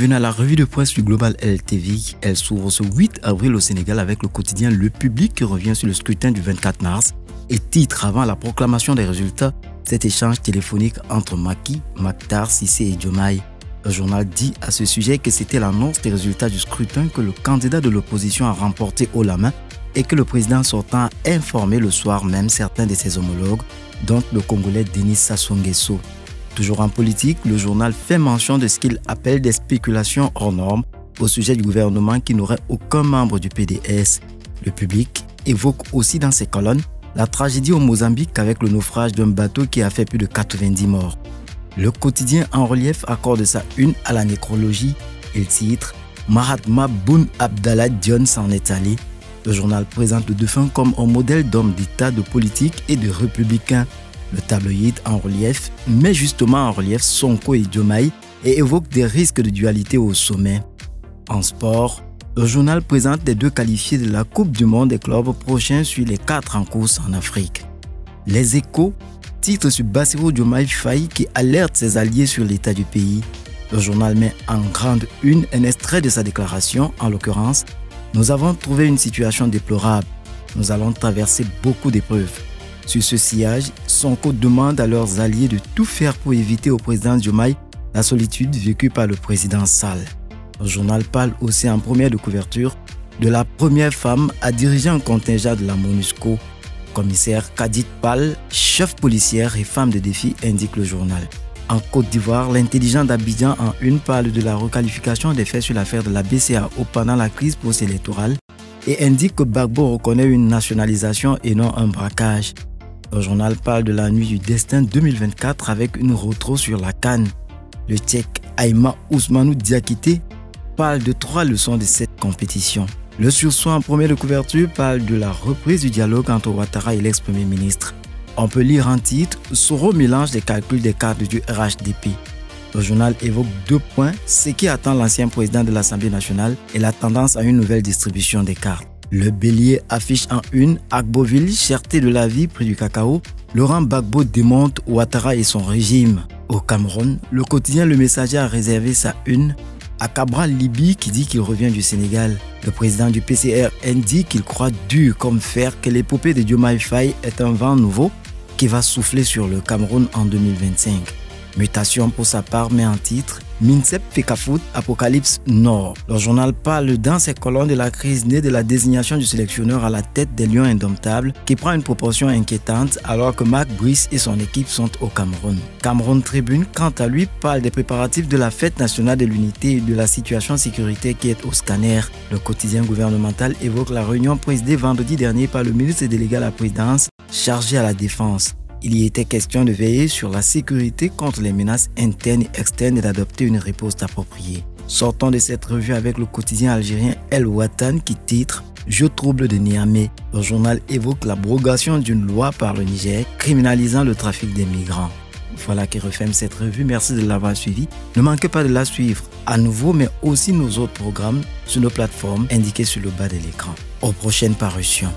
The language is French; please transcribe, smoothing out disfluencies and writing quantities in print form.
Bienvenue à la revue de presse du Global LTV. Elle s'ouvre ce 8 avril au Sénégal avec le quotidien Le Public qui revient sur le scrutin du 24 mars et titre avant la proclamation des résultats cet échange téléphonique entre Macky, Mactar, Cissé et Diomaye. Le journal dit à ce sujet que c'était l'annonce des résultats du scrutin que le candidat de l'opposition a remporté haut la main et que le président sortant a informé le soir même certains de ses homologues, dont le Congolais Denis Sassou Nguesso. Toujours en politique, le journal fait mention de ce qu'il appelle des spéculations hors normes au sujet du gouvernement qui n'aurait aucun membre du PDS. Le Public évoque aussi dans ses colonnes la tragédie au Mozambique avec le naufrage d'un bateau qui a fait plus de 90 morts. Le quotidien En Relief accorde sa une à la nécrologie. Il titre « Mahatma Boun Abdallah Dionne s'en est allé ». Le journal présente le défunt comme un modèle d'homme d'État, de politique et de républicain. Le tabloïd En Relief met justement en relief Sonko et Diomaye et évoque des risques de dualité au sommet. En sport, le journal présente les deux qualifiés de la Coupe du Monde des clubs prochains sur les 4 en course en Afrique. Les Échos titre sur Bassirou Diomaye Faye qui alerte ses alliés sur l'état du pays. Le journal met en grande une un extrait de sa déclaration, en l'occurrence « Nous avons trouvé une situation déplorable. Nous allons traverser beaucoup d'épreuves. » Sur ce sillage, Sonko demande à leurs alliés de tout faire pour éviter au président Diomaye la solitude vécue par le président Sall. Le journal parle aussi en première de couverture de la première femme à diriger un contingent de la MONUSCO. Commissaire Kadit Pal, chef policière et femme de défi, indique le journal. En Côte d'Ivoire, l'intelligent d'Abidjan en une parle de la requalification des faits sur l'affaire de la BCEAO pendant la crise post-électorale et indique que Gbagbo reconnaît une nationalisation et non un braquage. Le journal parle de la nuit du destin 2024 avec une retro sur la CAN. Le Tchèque Aïma Ousmanou Diakité parle de 3 leçons de cette compétition. Le Sursaut en première de couverture parle de la reprise du dialogue entre Ouattara et l'ex-premier ministre. On peut lire en titre « Soro mélange les calculs des cartes du RHDP ». Le journal évoque 2 points, ce qui attend l'ancien président de l'Assemblée nationale et la tendance à une nouvelle distribution des cartes. Le Bélier affiche en une Agboville, cherté de la vie, prix du cacao. Laurent Gbagbo démonte Ouattara et son régime. Au Cameroun, le quotidien Le Messager a réservé sa une à Cabral Libye qui dit qu'il revient du Sénégal. Le président du PCR indique qu'il croit dur comme fer que l'épopée de Diomaye Faye est un vent nouveau qui va souffler sur le Cameroun en 2025. Mutation pour sa part met en titre Minsep Fekafoot, Apocalypse Nord. Le journal parle dans ses colonnes de la crise née de la désignation du sélectionneur à la tête des Lions Indomptables qui prend une proportion inquiétante alors que Marc Brice et son équipe sont au Cameroun. Cameroun Tribune, quant à lui, parle des préparatifs de la fête nationale de l'unité et de la situation sécuritaire qui est au scanner. Le quotidien gouvernemental évoque la réunion présidée vendredi dernier par le ministre délégué à la présidence chargé à la défense. Il y était question de veiller sur la sécurité contre les menaces internes et externes et d'adopter une réponse appropriée. Sortons de cette revue avec le quotidien algérien El Watan qui titre « Jeu trouble de Niamey ». Le journal évoque l'abrogation d'une loi par le Niger criminalisant le trafic des migrants. Voilà qui referme cette revue. Merci de l'avoir suivi. Ne manquez pas de la suivre à nouveau, mais aussi nos autres programmes sur nos plateformes indiquées sur le bas de l'écran. Aux prochaines parutions.